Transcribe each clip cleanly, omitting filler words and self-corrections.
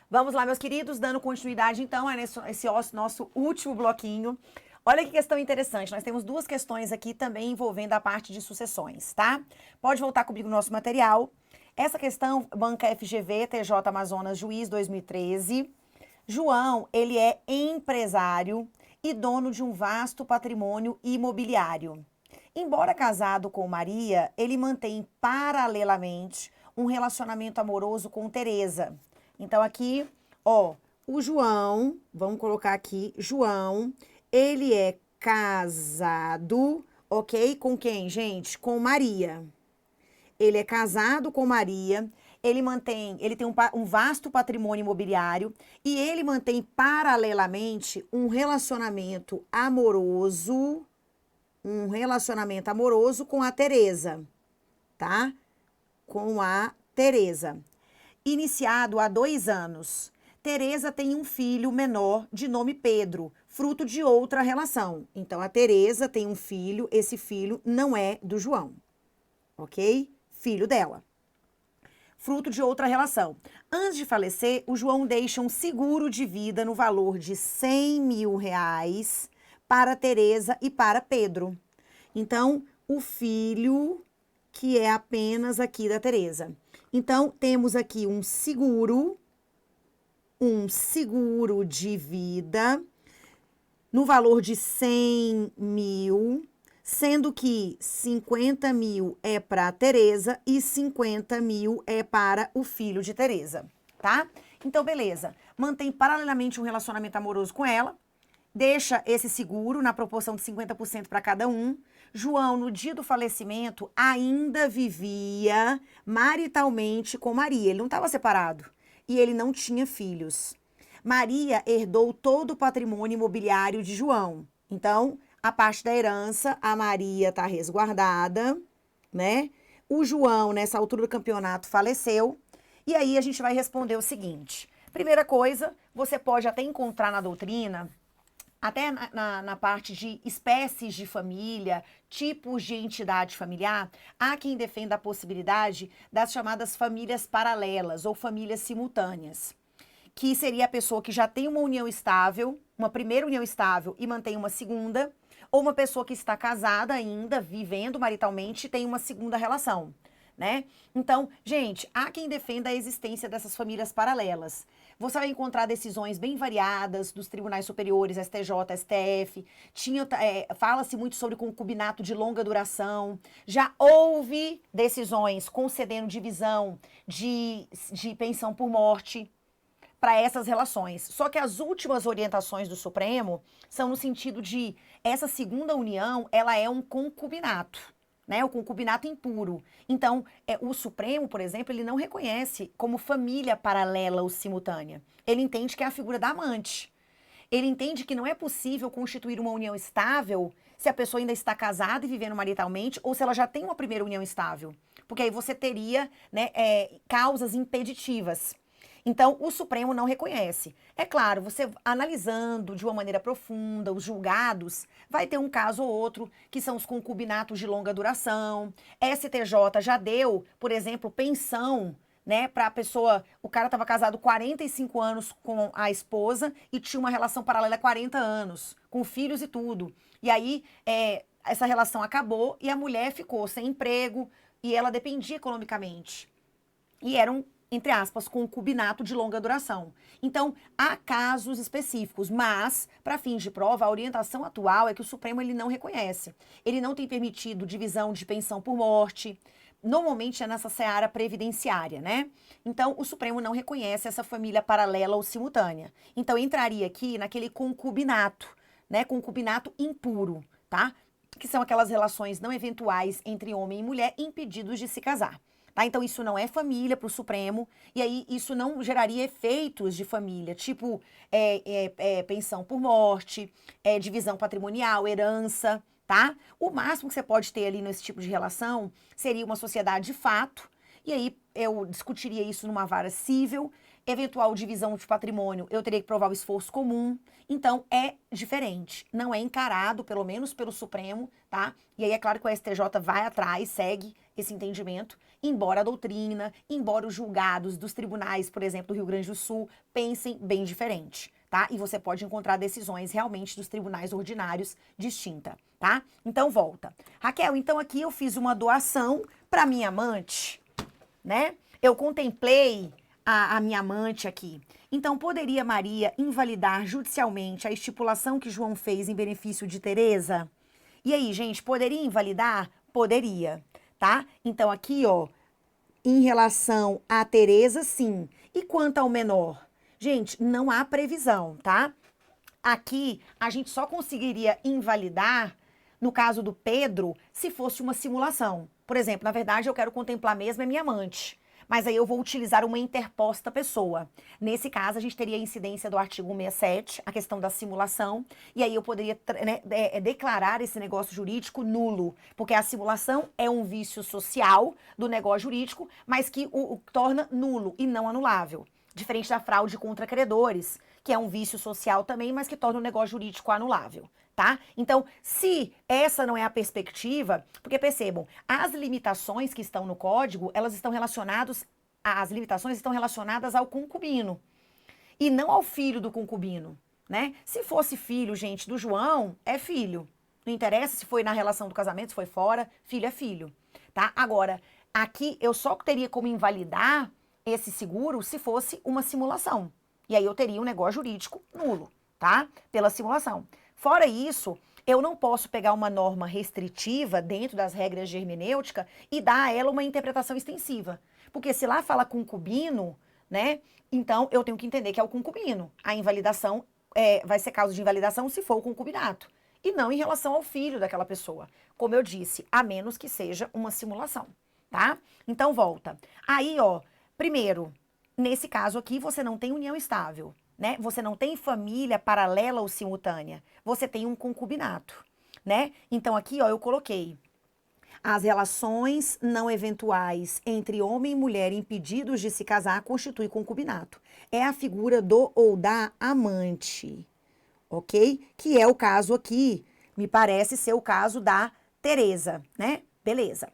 Vamos lá, meus queridos, dando continuidade, então, a esse nosso último bloquinho. Olha que questão interessante, nós temos duas questões aqui também envolvendo a parte de sucessões, tá? Pode voltar comigo no nosso material. Essa questão, banca FGV, TJ Amazonas, juiz 2013. João, ele é empresário e dono de um vasto patrimônio imobiliário. Embora casado com Maria, ele mantém paralelamente um relacionamento amoroso com Teresa. Então aqui, ó, o João, vamos colocar aqui, João, ele é casado, ok? Com quem, gente? Com Maria. Ele é casado com Maria, ele tem um vasto patrimônio imobiliário e ele mantém paralelamente um relacionamento amoroso com a Teresa, tá? Com a Teresa. Iniciado há 2 anos. Teresa tem um filho menor de nome Pedro, fruto de outra relação. Então, a Teresa tem um filho, esse filho não é do João, ok? Filho dela. Fruto de outra relação. Antes de falecer, o João deixa um seguro de vida no valor de R$ 100.000 para Teresa e para Pedro. Então, o filho que é apenas aqui da Teresa. Então, temos aqui um seguro de vida no valor de 100.000, sendo que 50.000 é para Teresa e 50.000 é para o filho de Teresa, tá? Então, beleza. Mantém paralelamente um relacionamento amoroso com ela, deixa esse seguro na proporção de 50% para cada um. João, no dia do falecimento, ainda vivia maritalmente com Maria. Ele não estava separado e ele não tinha filhos. Maria herdou todo o patrimônio imobiliário de João. Então, a parte da herança, a Maria está resguardada, né? O João, nessa altura do campeonato, faleceu. E aí a gente vai responder o seguinte. Primeira coisa, você pode até encontrar na doutrina, até na parte de espécies de família, tipos de entidade familiar, há quem defenda a possibilidade das chamadas famílias paralelas ou famílias simultâneas, que seria a pessoa que já tem uma união estável, uma primeira união estável e mantém uma segunda, ou uma pessoa que está casada ainda, vivendo maritalmente e tem uma segunda relação, né? Então, gente, há quem defenda a existência dessas famílias paralelas. Você vai encontrar decisões bem variadas dos tribunais superiores, STJ, STF. Fala-se muito sobre concubinato de longa duração. Já houve decisões concedendo divisão de pensão por morte para essas relações. Só que as últimas orientações do Supremo são no sentido de essa segunda união, ela é um concubinato, né? O concubinato impuro. Então, o Supremo, por exemplo, ele não reconhece como família paralela ou simultânea. Ele entende que é a figura da amante. Ele entende que não é possível constituir uma união estável se a pessoa ainda está casada e vivendo maritalmente ou se ela já tem uma primeira união estável. Porque aí você teria, né, causas impeditivas. Então, o Supremo não reconhece. É claro, você analisando de uma maneira profunda os julgados, vai ter um caso ou outro que são os concubinatos de longa duração. STJ já deu, por exemplo, pensão, né, para a pessoa, o cara estava casado 45 anos com a esposa e tinha uma relação paralela há 40 anos, com filhos e tudo. E aí, essa relação acabou e a mulher ficou sem emprego e ela dependia economicamente. E era um, entre aspas, concubinato de longa duração. Então, há casos específicos, mas, para fins de prova, a orientação atual é que o Supremo ele não reconhece. Ele não tem permitido divisão de pensão por morte, normalmente é nessa seara previdenciária, né? Então, o Supremo não reconhece essa família paralela ou simultânea. Então, entraria aqui naquele concubinato, né? Concubinato impuro, tá? Que são aquelas relações não eventuais entre homem e mulher impedidos de se casar. Tá? Então, isso não é família para o Supremo, e aí isso não geraria efeitos de família, tipo pensão por morte, divisão patrimonial, herança, tá? O máximo que você pode ter ali nesse tipo de relação seria uma sociedade de fato, e aí eu discutiria isso numa vara cível, eventual divisão de patrimônio, eu teria que provar o esforço comum, então é diferente, não é encarado, pelo menos pelo Supremo, tá? E aí é claro que o STJ vai atrás, segue esse entendimento, embora a doutrina, embora os julgados dos tribunais, por exemplo, do Rio Grande do Sul, pensem bem diferente, tá? E você pode encontrar decisões realmente dos tribunais ordinários distinta, tá? Então, volta. Raquel, então aqui eu fiz uma doação para minha amante, né? Eu contemplei a minha amante aqui. Então, poderia Maria invalidar judicialmente a estipulação que João fez em benefício de Teresa? E aí, gente, poderia invalidar? Poderia, tá? Então, aqui, ó, em relação a Teresa, sim. E quanto ao menor? Gente, não há previsão, tá? Aqui, a gente só conseguiria invalidar, no caso do Pedro, se fosse uma simulação. Por exemplo, na verdade, eu quero contemplar mesmo a minha amante. Mas aí eu vou utilizar uma interposta pessoa. Nesse caso, a gente teria a incidência do artigo 167, a questão da simulação, e aí eu poderia declarar esse negócio jurídico nulo, porque a simulação é um vício social do negócio jurídico, mas que o torna nulo e não anulável. Diferente da fraude contra credores, que é um vício social também, mas que torna o negócio jurídico anulável, tá? Então, se essa não é a perspectiva, porque percebam, as limitações que estão no código, elas estão relacionadas, as limitações estão relacionadas ao concubino e não ao filho do concubino, né? Se fosse filho, gente, do João, é filho. Não interessa se foi na relação do casamento, se foi fora, filho é filho, tá? Agora, aqui eu só teria como invalidar esse seguro se fosse uma simulação. E aí eu teria um negócio jurídico nulo, tá? Pela simulação. Fora isso, eu não posso pegar uma norma restritiva dentro das regras de hermenêutica e dar a ela uma interpretação extensiva. Porque se lá fala concubino, né? Então eu tenho que entender que é o concubino. A invalidação vai ser causa de invalidação se for o concubinato. E não em relação ao filho daquela pessoa. Como eu disse, a menos que seja uma simulação, tá? Então volta. Aí, ó, primeiro, nesse caso aqui, você não tem união estável, né? Você não tem família paralela ou simultânea. Você tem um concubinato, né? Então aqui, ó, eu coloquei as relações não eventuais entre homem e mulher impedidos de se casar constitui concubinato. É a figura do ou da amante, ok? Que é o caso aqui, me parece ser o caso da Teresa, né? Beleza.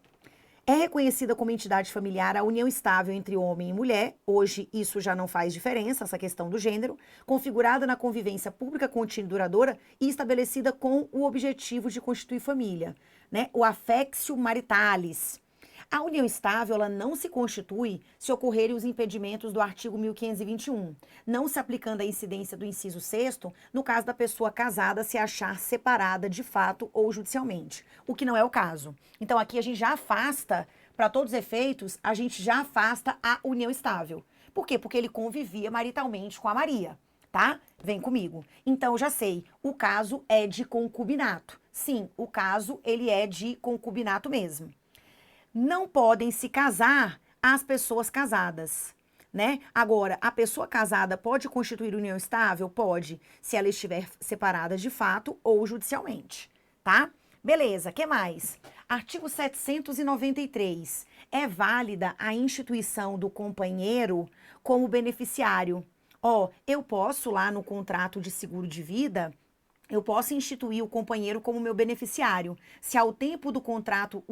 É reconhecida como entidade familiar a união estável entre homem e mulher, hoje isso já não faz diferença, essa questão do gênero, configurada na convivência pública contínua e duradoura e estabelecida com o objetivo de constituir família, né? O affectio maritalis. A união estável ela não se constitui se ocorrerem os impedimentos do artigo 1521, não se aplicando a incidência do inciso 6º no caso da pessoa casada se achar separada de fato ou judicialmente, o que não é o caso. Então aqui a gente já afasta, para todos os efeitos, a gente já afasta a união estável. Por quê? Porque ele convivia maritalmente com a Maria, tá? Vem comigo. Então eu já sei, o caso é de concubinato. Sim, o caso ele é de concubinato mesmo. Não podem se casar as pessoas casadas, né? Agora, a pessoa casada pode constituir união estável? Pode, se ela estiver separada de fato ou judicialmente, tá? Beleza, que mais? Artigo 793. É válida a instituição do companheiro como beneficiário. Ó, eu posso lá no contrato de seguro de vida eu posso instituir o companheiro como meu beneficiário, se ao tempo do contrato,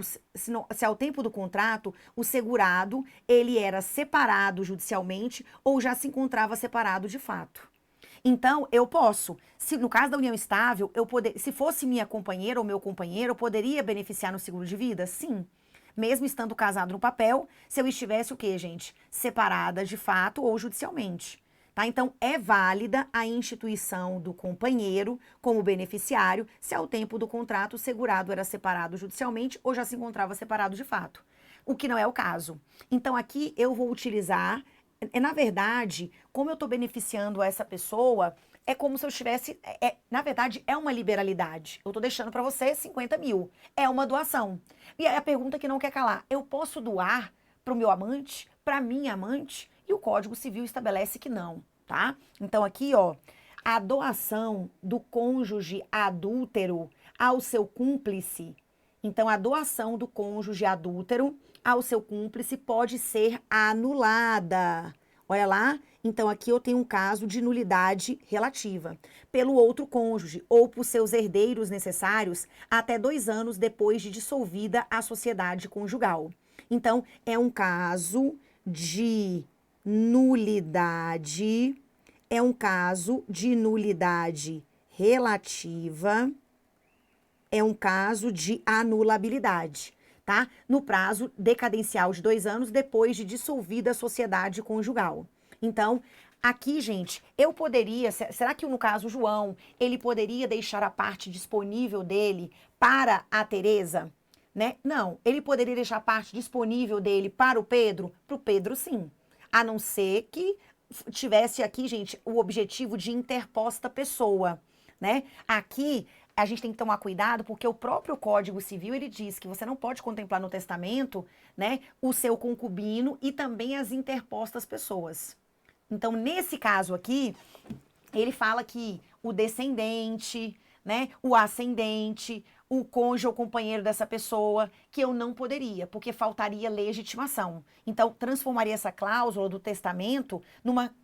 o segurado, ele era separado judicialmente ou já se encontrava separado de fato. Então, eu posso, se no caso da união estável, se fosse minha companheira ou meu companheiro, eu poderia beneficiar no seguro de vida? Sim. Mesmo estando casado no papel, se eu estivesse o quê, gente? Separada de fato ou judicialmente. Tá? Então, é válida a instituição do companheiro como beneficiário se ao tempo do contrato o segurado era separado judicialmente ou já se encontrava separado de fato, o que não é o caso. Então, aqui eu vou utilizar, na verdade, como eu estou beneficiando essa pessoa, é como se eu estivesse, na verdade, é uma liberalidade. Eu estou deixando para você 50 mil, é uma doação. E aí a pergunta que não quer calar, eu posso doar para o meu amante, para minha amante? E o Código Civil estabelece que não, tá? Então aqui, ó, a doação do cônjuge adúltero ao seu cúmplice. Então a doação do cônjuge adúltero ao seu cúmplice pode ser anulada. Olha lá, então aqui eu tenho um caso de nulidade relativa pelo outro cônjuge ou por seus herdeiros necessários até 2 anos depois de dissolvida a sociedade conjugal. Então, é um caso de nulidade, é um caso de nulidade relativa, é um caso de anulabilidade, tá? No prazo decadencial de 2 anos depois de dissolvida a sociedade conjugal. Então, aqui, gente, eu poderia, será que no caso João, ele poderia deixar a parte disponível dele para a Teresa? Né? Não, ele poderia deixar a parte disponível dele para o Pedro? Para o Pedro, sim. A não ser que tivesse aqui, gente, o objetivo de interposta pessoa, né? Aqui a gente tem que tomar cuidado porque o próprio Código Civil ele diz que você não pode contemplar no testamento, né, o seu concubino e também as interpostas pessoas. Então, nesse caso aqui, ele fala que o descendente, né, o ascendente, o cônjuge ou companheiro dessa pessoa, que eu não poderia, porque faltaria legitimação. Então, transformaria essa cláusula do testamento numa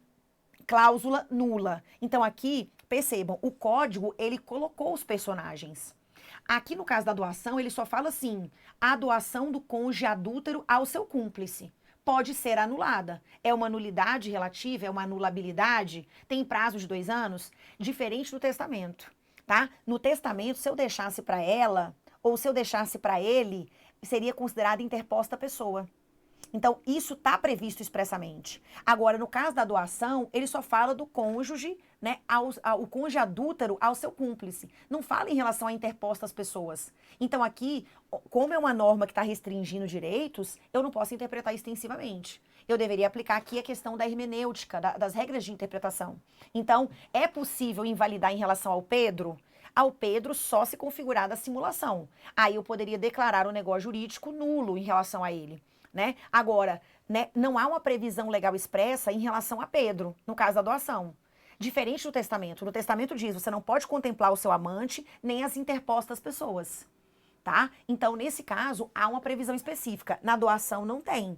cláusula nula. Então, aqui, percebam, o código, ele colocou os personagens. Aqui, no caso da doação, ele só fala assim, a doação do cônjuge adúltero ao seu cúmplice pode ser anulada. É uma nulidade relativa, é uma anulabilidade, tem prazo de 2 anos, diferente do testamento, tá? No testamento, se eu deixasse para ela, ou se eu deixasse para ele, seria considerada interposta a pessoa. Então, isso está previsto expressamente. Agora, no caso da doação, ele só fala do cônjuge, né, o cônjuge adúltero ao seu cúmplice. Não fala em relação a interpostas pessoas. Então, aqui, como é uma norma que está restringindo direitos, eu não posso interpretar extensivamente. Eu deveria aplicar aqui a questão da hermenêutica, das regras de interpretação. Então, é possível invalidar em relação ao Pedro? Ao Pedro só se configurar da simulação. Aí eu poderia declarar o negócio jurídico nulo em relação a ele. Né? Agora, né, não há uma previsão legal expressa em relação a Pedro, no caso da doação. Diferente do testamento. No testamento diz, você não pode contemplar o seu amante, nem as interpostas pessoas, tá? Então, nesse caso, há uma previsão específica. Na doação, não tem.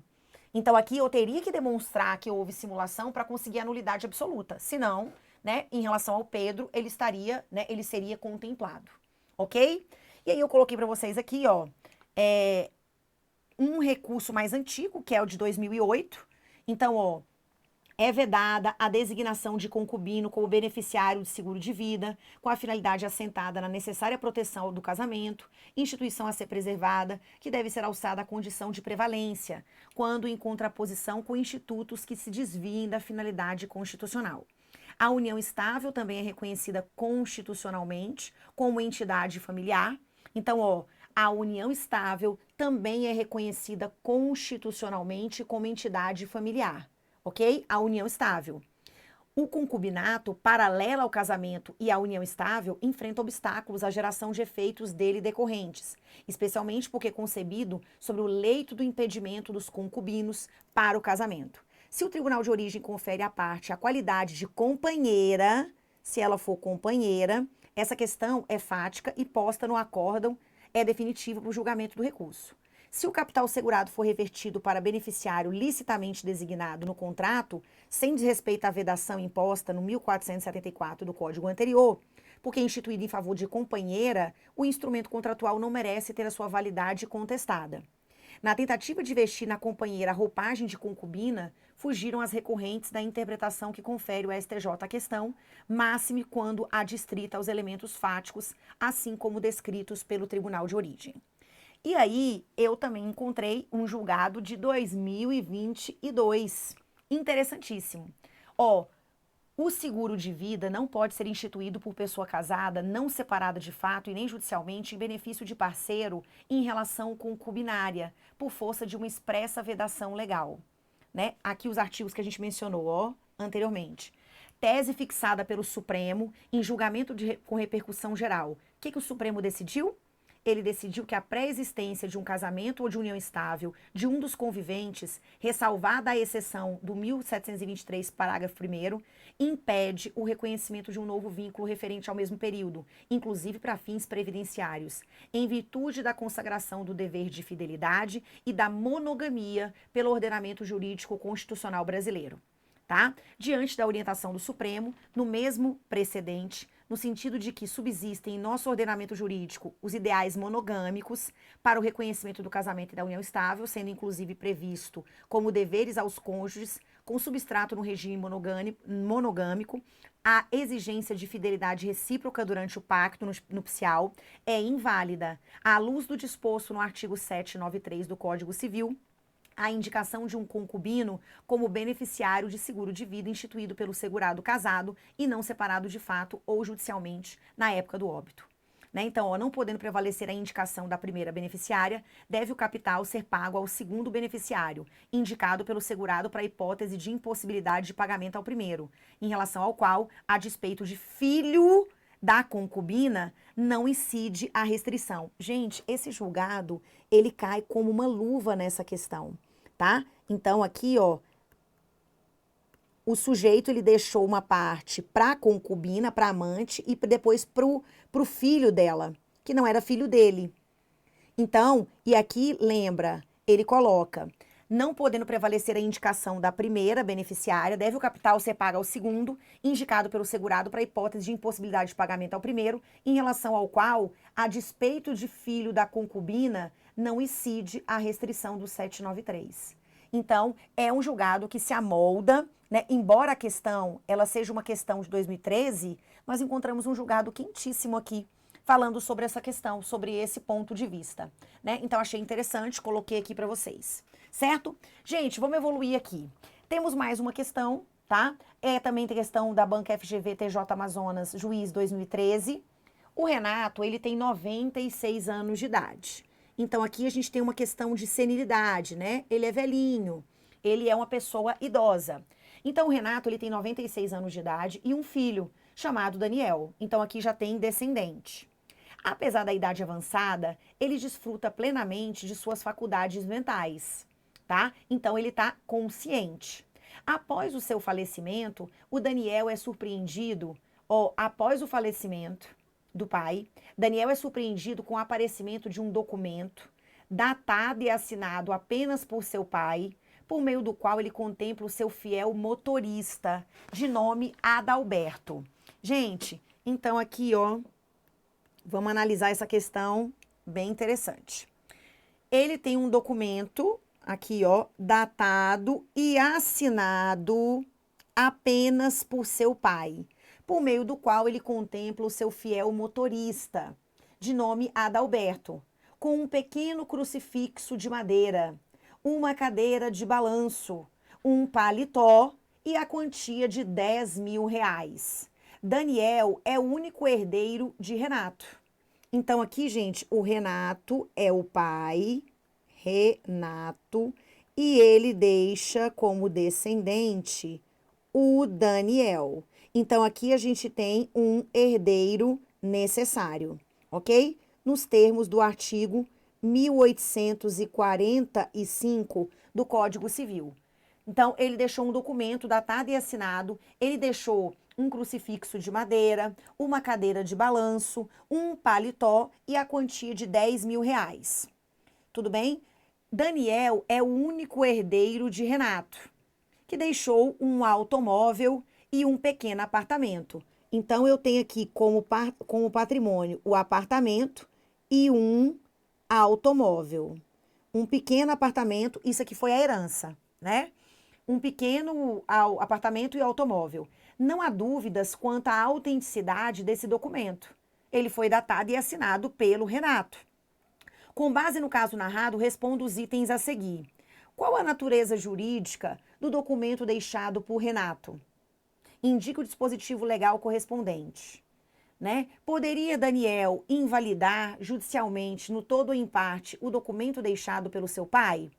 Então, aqui eu teria que demonstrar que houve simulação para conseguir a nulidade absoluta. Senão, né, em relação ao Pedro, ele estaria, né, ele seria contemplado, ok? E aí eu coloquei para vocês aqui, ó, um recurso mais antigo, que é o de 2008. Então, ó, é vedada a designação de concubino como beneficiário de seguro de vida, com a finalidade assentada na necessária proteção do casamento, instituição a ser preservada, que deve ser alçada à condição de prevalência, quando em contraposição com institutos que se desviem da finalidade constitucional. A união estável também é reconhecida constitucionalmente como entidade familiar. Então, ó, a união estável também é reconhecida constitucionalmente como entidade familiar, ok? A união estável. O concubinato, paralelo ao casamento e à união estável, enfrenta obstáculos à geração de efeitos dele decorrentes, especialmente porque é concebido sobre o leito do impedimento dos concubinos para o casamento. Se o tribunal de origem confere à parte a qualidade de companheira, se ela for companheira, essa questão é fática e posta no acórdão, é definitiva para o julgamento do recurso. Se o capital segurado for revertido para beneficiário licitamente designado no contrato, sem desrespeito à vedação imposta no 1474 do Código anterior, porque instituído em favor de companheira, o instrumento contratual não merece ter a sua validade contestada. Na tentativa de vestir na companheira a roupagem de concubina, fugiram as recorrentes da interpretação que confere o STJ à questão, máxime quando adstrita aos elementos fáticos, assim como descritos pelo tribunal de origem. E aí, eu também encontrei um julgado de 2022. Interessantíssimo. Ó, o seguro de vida não pode ser instituído por pessoa casada, não separada de fato e nem judicialmente em benefício de parceiro em relação concubinária, por força de uma expressa vedação legal. Né? Aqui os artigos que a gente mencionou, ó, anteriormente. Tese fixada pelo Supremo em julgamento com repercussão geral. O que o Supremo decidiu? Ele decidiu que a pré-existência de um casamento ou de união estável de um dos conviventes, ressalvada a exceção do 1723, parágrafo 1º, impede o reconhecimento de um novo vínculo referente ao mesmo período, inclusive para fins previdenciários, em virtude da consagração do dever de fidelidade e da monogamia pelo ordenamento jurídico constitucional brasileiro. Tá? Diante da orientação do Supremo, no mesmo precedente, no sentido de que subsistem em nosso ordenamento jurídico os ideais monogâmicos para o reconhecimento do casamento e da união estável, sendo inclusive previsto como deveres aos cônjuges, com substrato no regime monogâmico, a exigência de fidelidade recíproca durante o pacto nupcial é inválida, à luz do disposto no artigo 793 do Código Civil, a indicação de um concubino como beneficiário de seguro de vida instituído pelo segurado casado e não separado de fato ou judicialmente na época do óbito. Né? Então, não podendo prevalecer a indicação da primeira beneficiária, deve o capital ser pago ao segundo beneficiário, indicado pelo segurado para a hipótese de impossibilidade de pagamento ao primeiro, em relação ao qual, a despeito de filho da concubina, não incide a restrição. Gente, esse julgado, ele cai como uma luva nessa questão, tá? Então, aqui, ó, o sujeito, ele deixou uma parte para a concubina, para amante, e depois pro filho dela, que não era filho dele. Então, e aqui, lembra, ele coloca, não podendo prevalecer a indicação da primeira beneficiária, deve o capital ser pago ao segundo, indicado pelo segurado para a hipótese de impossibilidade de pagamento ao primeiro, em relação ao qual, a despeito de filho da concubina, não incide a restrição do 793. Então, é um julgado que se amolda, né? Embora a questão ela seja uma questão de 2013, nós encontramos um julgado quentíssimo aqui, falando sobre essa questão, sobre esse ponto de vista, né? Então, achei interessante, coloquei aqui para vocês, certo? Gente, vamos evoluir aqui. Temos mais uma questão, tá? Também tem questão da Banca FGV TJ Amazonas, juiz 2013. O Renato, ele tem 96 anos de idade. Então, aqui a gente tem uma questão de senilidade, né? Ele é velhinho, ele é uma pessoa idosa. Então, o Renato, ele tem 96 anos de idade e um filho chamado Daniel. Então, aqui já tem descendente. Apesar da idade avançada, ele desfruta plenamente de suas faculdades mentais, tá? Então, ele está consciente. Após o seu falecimento, o Daniel é surpreendido, após o falecimento do pai, Daniel é surpreendido com o aparecimento de um documento datado e assinado apenas por seu pai, por meio do qual ele contempla o seu fiel motorista, de nome Adalberto. Gente, então aqui, ó, vamos analisar essa questão bem interessante. Ele tem um documento, aqui, ó, datado e assinado apenas por seu pai, por meio do qual ele contempla o seu fiel motorista, de nome Adalberto, com um pequeno crucifixo de madeira, uma cadeira de balanço, um paletó e a quantia de R$ 10.000. Daniel é o único herdeiro de Renato. Então, aqui, gente, o Renato é o pai, Renato, e ele deixa como descendente o Daniel. Então, aqui a gente tem um herdeiro necessário, ok? Nos termos do artigo 1845 do Código Civil. Então, ele deixou um documento datado e assinado, ele deixou um crucifixo de madeira, uma cadeira de balanço, um paletó e a quantia de R$ 10.000. Tudo bem? Daniel é o único herdeiro de Renato, que deixou um automóvel e um pequeno apartamento. Então, eu tenho aqui como patrimônio o apartamento e um automóvel. Um pequeno apartamento, isso aqui foi a herança, né? Um pequeno apartamento e automóvel. Não há dúvidas quanto à autenticidade desse documento. Ele foi datado e assinado pelo Renato. Com base no caso narrado, respondo os itens a seguir. Qual a natureza jurídica do documento deixado por Renato? Indica o dispositivo legal correspondente. Né? Poderia Daniel invalidar judicialmente, no todo ou em parte, o documento deixado pelo seu pai?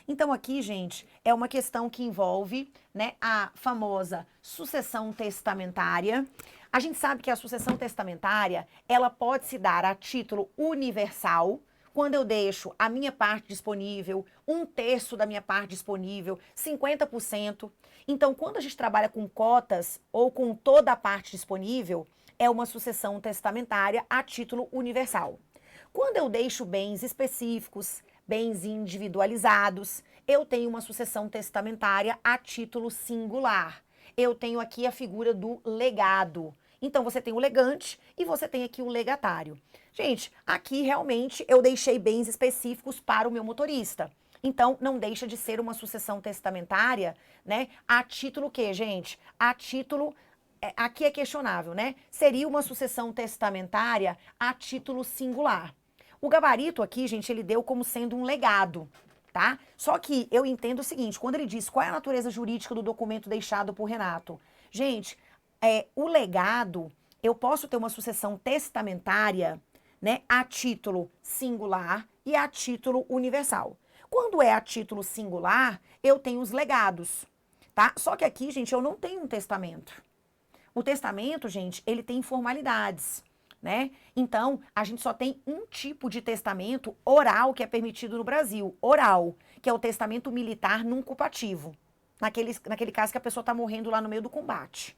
Então, aqui, gente, é uma questão que envolve, né, a famosa sucessão testamentária. A gente sabe que a sucessão testamentária, ela pode se dar a título universal, quando eu deixo a minha parte disponível, 1/3 da minha parte disponível, 50%. Então, quando a gente trabalha com cotas ou com toda a parte disponível, é uma sucessão testamentária a título universal. Quando eu deixo bens específicos, bens individualizados, eu tenho uma sucessão testamentária a título singular. Eu tenho aqui a figura do legado. Então, você tem o legante e você tem aqui o legatário. Gente, aqui realmente eu deixei bens específicos para o meu motorista. Então, não deixa de ser uma sucessão testamentária, né? A título que, gente? A título, aqui é questionável, né? Seria uma sucessão testamentária a título singular. O gabarito aqui, gente, ele deu como sendo um legado, tá? Só que eu entendo o seguinte, quando ele diz qual é a natureza jurídica do documento deixado por Renato, gente, o legado, eu posso ter uma sucessão testamentária, né, a título singular e a título universal. Quando é a título singular, eu tenho os legados, tá? Só que aqui, gente, eu não tenho um testamento. O testamento, gente, ele tem formalidades, né? Então, a gente só tem um tipo de testamento oral que é permitido no Brasil, oral, que é o testamento militar não culpativo. Naquele caso que a pessoa está morrendo lá no meio do combate.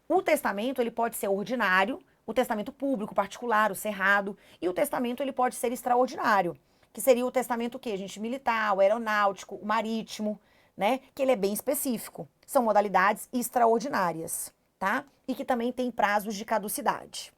O testamento, ele pode ser ordinário, o testamento público, particular, o cerrado, e o testamento, ele pode ser extraordinário, que seria o testamento o quê, gente? Militar, o aeronáutico, o marítimo, né? Que ele é bem específico. São modalidades extraordinárias, tá? E que também tem prazos de caducidade.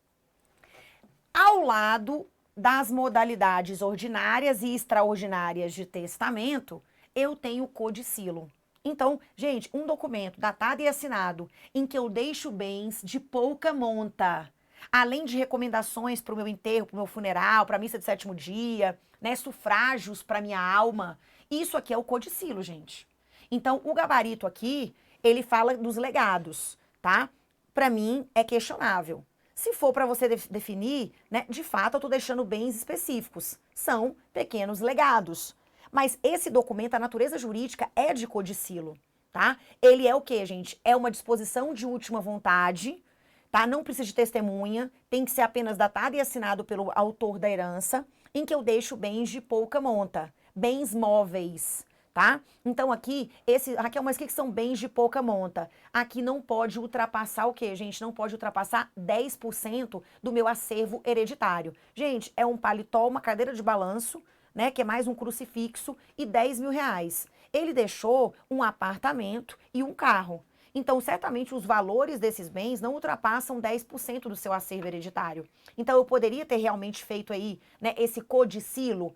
Ao lado das modalidades ordinárias e extraordinárias de testamento, eu tenho o codicilo. Então, gente, um documento datado e assinado em que eu deixo bens de pouca monta, além de recomendações para o meu enterro, para o meu funeral, para a missa de sétimo dia, né, sufrágios para minha alma, isso aqui é o codicilo, gente. Então, o gabarito aqui, ele fala dos legados, tá? Para mim, é questionável. Se for para você definir, né, de fato eu estou deixando bens específicos. São pequenos legados. Mas esse documento, a natureza jurídica é de codicilo, tá? Ele é o quê, gente? É uma disposição de última vontade, tá? Não precisa de testemunha, tem que ser apenas datado e assinado pelo autor da herança, em que eu deixo bens de pouca monta, bens móveis, tá? Então aqui, Raquel, mas o que são bens de pouca monta? Aqui não pode ultrapassar o quê, gente? Não pode ultrapassar 10% do meu acervo hereditário. Gente, é um paletó, uma cadeira de balanço, né, que é mais um crucifixo, e 10 mil reais. Ele deixou um apartamento e um carro. Então, certamente, os valores desses bens não ultrapassam 10% do seu acervo hereditário. Então, eu poderia ter realmente feito aí, né, esse codicilo,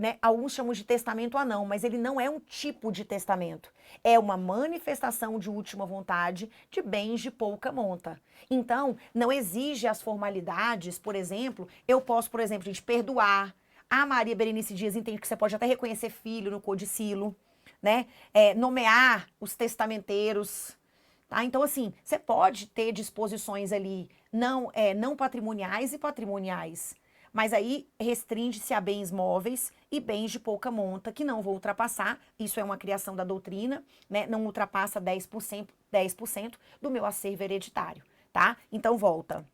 né, alguns chamam de testamento anão, mas ele não é um tipo de testamento. É uma manifestação de última vontade de bens de pouca monta. Então, não exige as formalidades, por exemplo, eu posso, por exemplo, gente, perdoar. A Maria Berenice Dias entende que você pode até reconhecer filho no codicilo, né? Nomear os testamenteiros, tá? Então, assim, você pode ter disposições ali não patrimoniais e patrimoniais, mas aí restringe-se a bens móveis e bens de pouca monta, que não vou ultrapassar, isso é uma criação da doutrina, né? Não ultrapassa 10% do meu acervo hereditário, tá? Então, volta.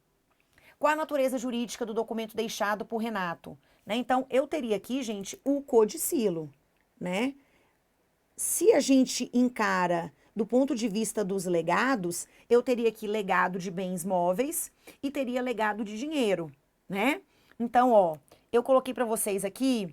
Qual a natureza jurídica do documento deixado por Renato? Né? Então, eu teria aqui, gente, o codicilo, né? Se a gente encara do ponto de vista dos legados, eu teria aqui legado de bens móveis e teria legado de dinheiro, né? Então, ó, eu coloquei para vocês aqui,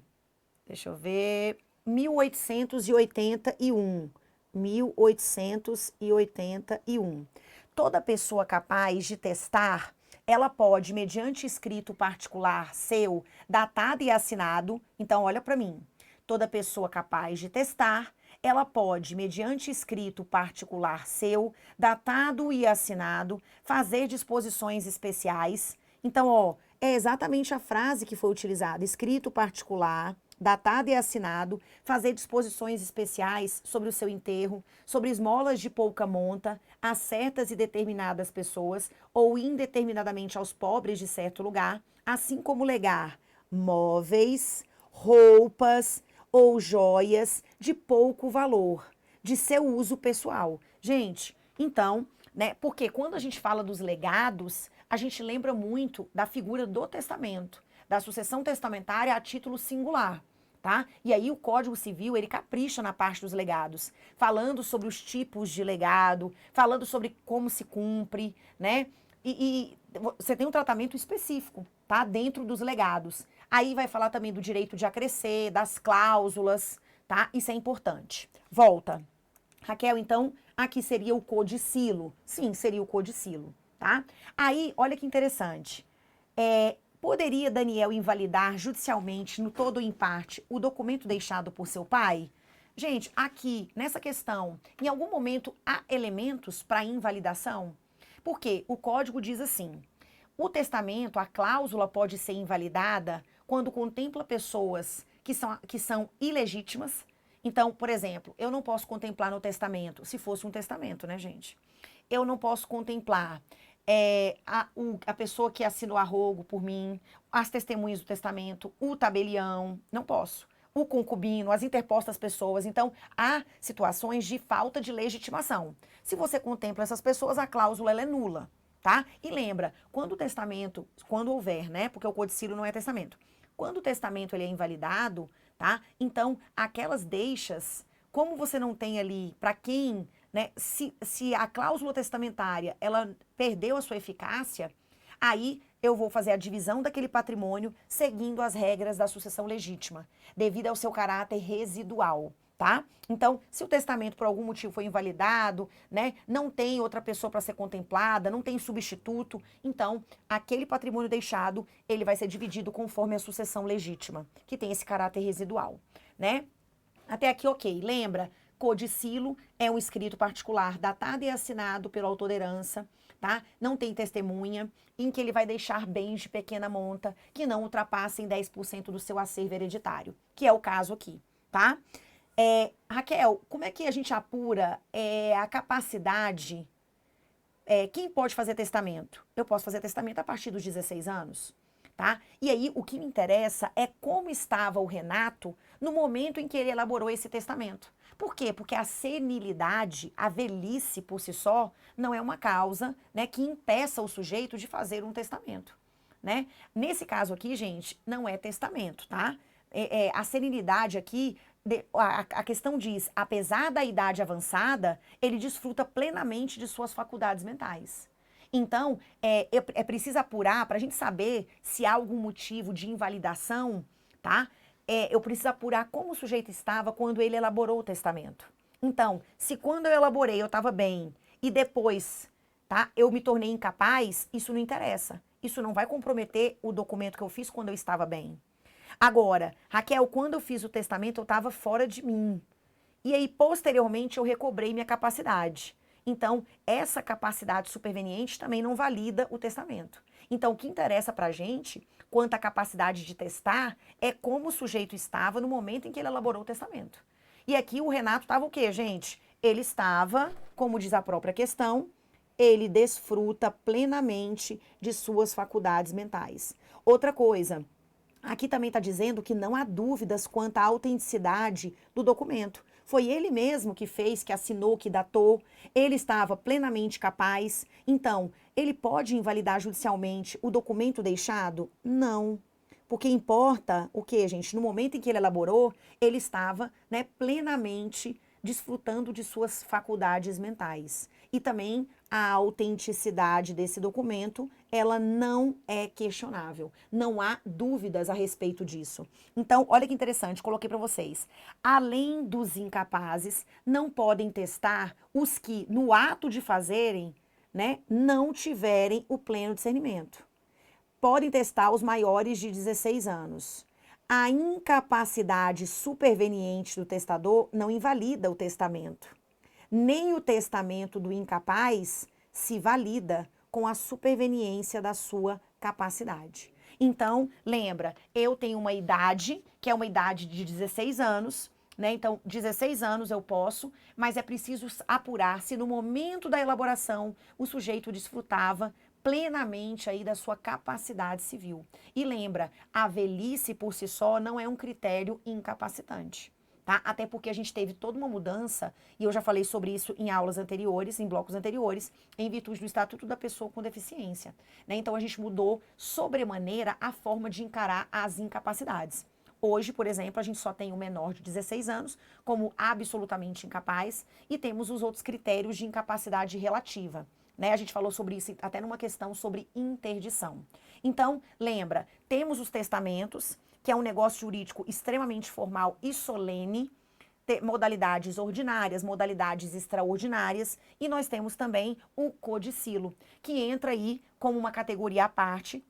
deixa eu ver, 1881. 1881. Toda pessoa capaz de testar, ela pode, mediante escrito particular seu, datado e assinado, então olha para mim, toda pessoa capaz de testar, ela pode, mediante escrito particular seu, datado e assinado, fazer disposições especiais. Então, ó, é exatamente a frase que foi utilizada, escrito particular, datado e assinado, fazer disposições especiais sobre o seu enterro, sobre esmolas de pouca monta, a certas e determinadas pessoas, ou indeterminadamente aos pobres de certo lugar, assim como legar móveis, roupas ou joias de pouco valor, de seu uso pessoal. Gente, então, né, porque quando a gente fala dos legados, a gente lembra muito da figura do testamento, da sucessão testamentária a título singular. Tá? E aí o Código Civil, ele capricha na parte dos legados, falando sobre os tipos de legado, falando sobre como se cumpre, né? E você tem um tratamento específico, tá? Dentro dos legados. Aí vai falar também do direito de acrescer, das cláusulas, tá? Isso é importante. Volta. Raquel, então, aqui seria o codicilo. Sim, seria o codicilo, tá? Aí, olha que interessante. Poderia Daniel invalidar judicialmente, no todo ou em parte, o documento deixado por seu pai? Gente, aqui, nessa questão, em algum momento há elementos para invalidação? Porque o código diz assim: o testamento, a cláusula pode ser invalidada quando contempla pessoas que são ilegítimas. Então, por exemplo, eu não posso contemplar no testamento, se fosse um testamento, né, gente? Eu não posso contemplar a pessoa que assinou arrogo por mim, as testemunhas do testamento, o tabelião, não posso. O concubino, as interpostas pessoas. Então, há situações de falta de legitimação. Se você contempla essas pessoas, a cláusula ela é nula, tá? E lembra, quando o testamento, quando houver, né? Porque o codicílio não é testamento. Quando o testamento ele é invalidado, tá? Então, aquelas deixas, como você não tem ali para quem, né? Se a cláusula testamentária ela perdeu a sua eficácia, aí eu vou fazer a divisão daquele patrimônio seguindo as regras da sucessão legítima, devido ao seu caráter residual, tá? Então, se o testamento por algum motivo foi invalidado, né, não tem outra pessoa para ser contemplada, não tem substituto, então aquele patrimônio deixado, ele vai ser dividido conforme a sucessão legítima, que tem esse caráter residual, né? Até aqui, ok. Lembra? Codicilo é um escrito particular datado e assinado pelo autor da herança, tá? Não tem testemunha, em que ele vai deixar bens de pequena monta que não ultrapassem 10% do seu acervo hereditário, que é o caso aqui, tá? Raquel, como é que a gente apura a capacidade? Quem pode fazer testamento? Eu posso fazer testamento a partir dos 16 anos, tá? E aí, o que me interessa é como estava o Renato no momento em que ele elaborou esse testamento. Por quê? Porque a senilidade, a velhice por si só, não é uma causa, né, que impeça o sujeito de fazer um testamento, né? Nesse caso aqui, gente, não é testamento, tá? A senilidade aqui, a questão diz, apesar da idade avançada, ele desfruta plenamente de suas faculdades mentais. Então, é preciso apurar para a gente saber se há algum motivo de invalidação, tá? Eu preciso apurar como o sujeito estava quando ele elaborou o testamento. Então, se quando eu elaborei eu estava bem e depois, tá, eu me tornei incapaz, isso não interessa. Isso não vai comprometer o documento que eu fiz quando eu estava bem. Agora, Raquel, quando eu fiz o testamento eu estava fora de mim. E aí, posteriormente, eu recobrei minha capacidade. Então, essa capacidade superveniente também não valida o testamento. Então, o que interessa para a gente, quanto à capacidade de testar, é como o sujeito estava no momento em que ele elaborou o testamento. E aqui o Renato estava o quê, gente? Ele estava, como diz a própria questão, ele desfruta plenamente de suas faculdades mentais. Outra coisa, aqui também está dizendo que não há dúvidas quanto à autenticidade do documento. Foi ele mesmo que fez, que assinou, que datou. Ele estava plenamente capaz. Então, ele pode invalidar judicialmente o documento deixado? Não. Porque importa o que, gente? No momento em que ele elaborou, ele estava, né, plenamente desfrutando de suas faculdades mentais. E também a autenticidade desse documento, ela não é questionável. Não há dúvidas a respeito disso. Então, olha que interessante, coloquei para vocês. Além dos incapazes, não podem testar os que, no ato de fazerem, né, não tiverem o pleno discernimento. Podem testar os maiores de 16 anos. A incapacidade superveniente do testador não invalida o testamento. Nem o testamento do incapaz se valida com a superveniência da sua capacidade. Então, lembra, eu tenho uma idade, que é uma idade de 16 anos, né? Então, 16 anos eu posso, mas é preciso apurar se no momento da elaboração o sujeito desfrutava plenamente aí da sua capacidade civil. E lembra, a velhice por si só não é um critério incapacitante. Tá? Até porque a gente teve toda uma mudança, e eu já falei sobre isso em aulas anteriores, em blocos anteriores, em virtude do Estatuto da Pessoa com Deficiência. Né? Então a gente mudou sobremaneira a forma de encarar as incapacidades. Hoje, por exemplo, a gente só tem o menor de 16 anos como absolutamente incapaz e temos os outros critérios de incapacidade relativa. Né? A gente falou sobre isso até numa questão sobre interdição. Então, lembra, temos os testamentos, que é um negócio jurídico extremamente formal e solene, modalidades ordinárias, modalidades extraordinárias, e nós temos também o codicilo, que entra aí como uma categoria à parte,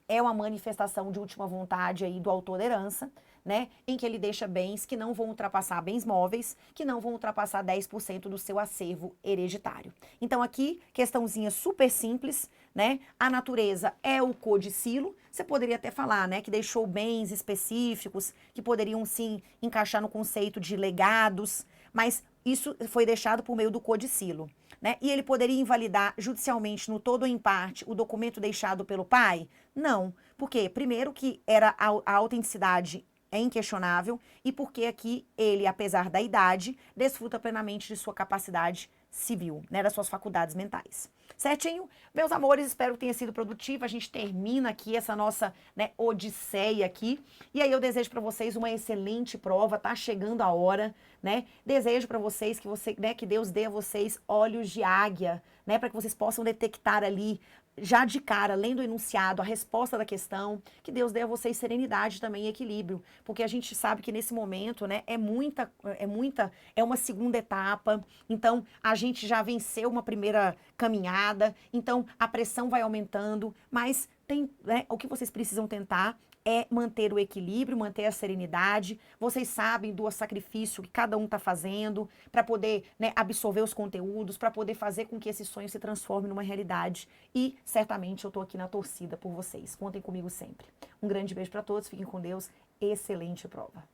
é uma manifestação de última vontade aí do autor da herança, né, em que ele deixa bens que não vão ultrapassar bens móveis, que não vão ultrapassar 10% do seu acervo hereditário. Então aqui, questãozinha super simples, né, a natureza é o codicilo, você poderia até falar, né, que deixou bens específicos, que poderiam sim encaixar no conceito de legados, mas isso foi deixado por meio do codicilo, né? E ele poderia invalidar judicialmente no todo ou em parte o documento deixado pelo pai? Não. Por quê? Primeiro que a autenticidade é inquestionável e porque aqui ele, apesar da idade, desfruta plenamente de sua capacidade civil, né, das suas faculdades mentais. Certinho? Meus amores, espero que tenha sido produtivo. A gente termina aqui essa nossa, né, odisseia aqui. E aí eu desejo para vocês uma excelente prova, tá chegando a hora, né? Desejo para vocês que né, que Deus dê a vocês olhos de águia, né, para que vocês possam detectar ali já de cara, lendo o enunciado, a resposta da questão, que Deus dê a vocês serenidade também e equilíbrio, porque a gente sabe que nesse momento, né, é uma segunda etapa, então a gente já venceu uma primeira caminhada, então a pressão vai aumentando, mas tem, né, o que vocês precisam tentar é manter o equilíbrio, manter a serenidade. Vocês sabem do sacrifício que cada um está fazendo para poder, né, absorver os conteúdos, para poder fazer com que esse sonho se transforme numa realidade. E certamente eu estou aqui na torcida por vocês. Contem comigo sempre. Um grande beijo para todos, fiquem com Deus. Excelente prova.